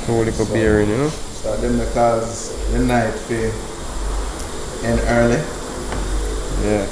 Whole heap of bearing, you know? So them the cause the night fee and early. Yeah.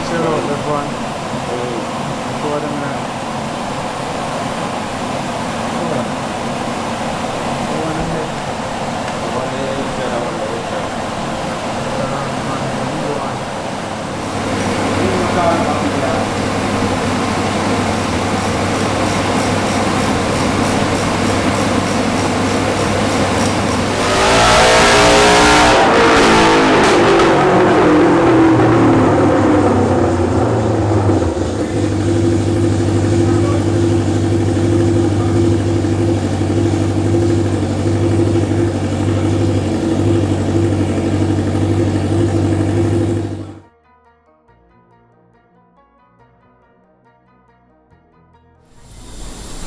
chill out, everyone. Go ahead and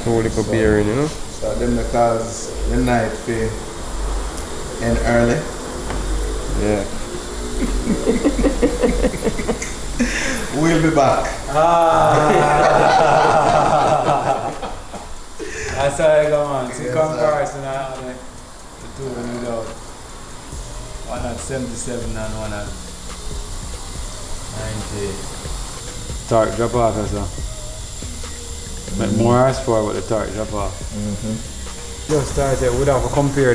Whole heap of beer in, you know? So them the cause the night fee and early. Yeah. We'll be back. that's how I go, man. See, Yes, comparison on the two without. One at 77 and one at 90. Torque drop off as well. Like more horsepower with the torque drop off. Just started, we'd have to compare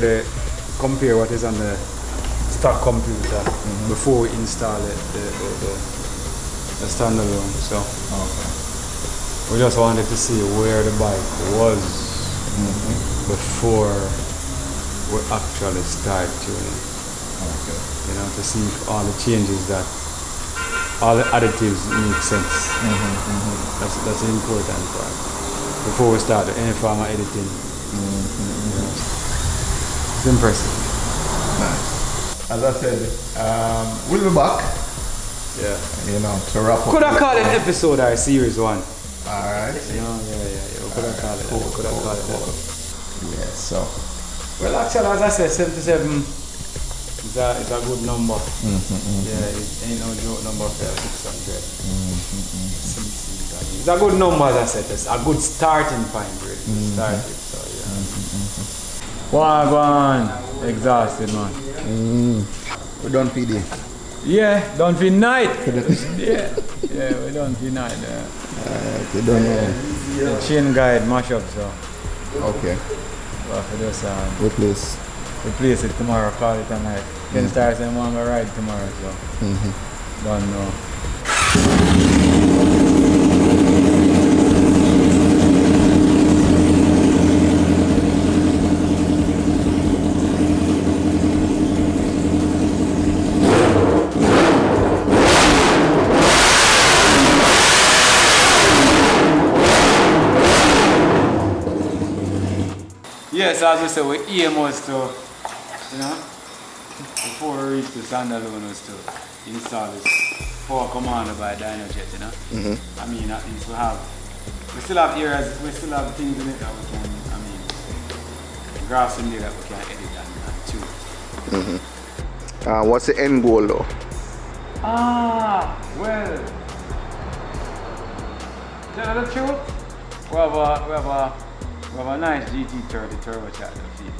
what is on the stock computer before we install it, the standalone. So we just wanted to see where the bike was before we actually start tuning. You know, to see if all the changes all the additives make sense. That's the important part. Before we start any form of editing. It's impressive. Nice. As I said, we'll be back. Yeah. You know, to wrap up. Could I call it episode or series 1? Alright. You know, yeah. Could I call it? Could I call it that? Yeah, so. Well, actually, as I said, 77 is a good number. Yeah, it ain't no joke number for 600. It's a good number, as I said. It's a good starting point, really. Start with, so yeah. One. Exhausted, man. We're done PD. Yeah, done for night. yeah, we done for night. You don't know. The chain guide mash up, so. Okay. Well, for this, replace it tomorrow, call it tonight. Kenstar said I'm gonna ride tomorrow, so. Don't know. Yes, as I said, we aim was to, you know, before we reach the standalone was to install this 4 commander by DynoJet, you know. I mean, at least we still have areas, we still have things in it that we can, graphs in there that we can edit and tune. What's the end goal though? Well, tell the truth, we have a nice GT30 turbocharger feed.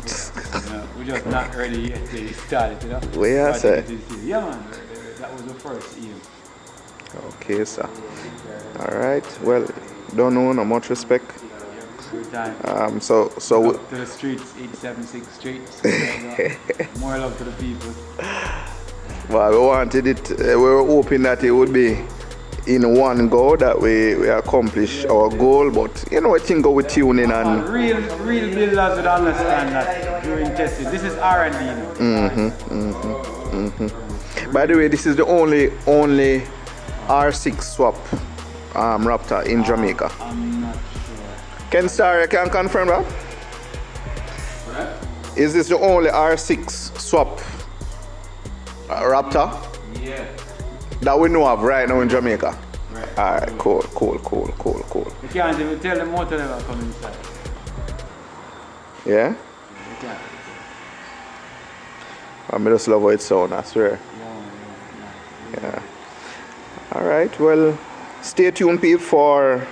So, you know, we're just not ready yet to start it, you know. Where is it? Yeah, man, that was the first aim. Okay, sir. Alright, well, don't know, no much respect. Good time. So to the streets, 876 Street. More love to the people. Well, we wanted it, we were hoping that it would be in one go that we accomplish our goal, but you know, I think go with tuning and real builders would understand that during testing. This is R&D now. By the way, this is the only R6 swap Raptor in Jamaica. I'm not sure. Kenstar, you can confirm that? What? Is this the only R6 swap Raptor? Yeah. That we know of right now in Jamaica? Right. Alright, cool. You can't even tell the motor never come inside. Yeah? You can't. I just love how it sounds, I swear. Yeah. Alright, well, stay tuned, people, for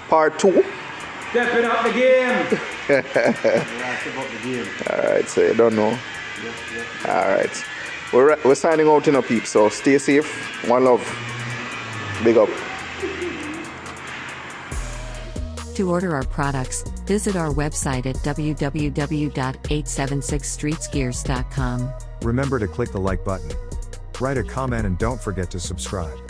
part 2. Stepping up the game! Step up the game. Alright, so you don't know. Yes. Alright. We're signing out in a peep, so stay safe. One love. Big up. To order our products, visit our website at www.876streetsgears.com. Remember to click the like button, write a comment, and don't forget to subscribe.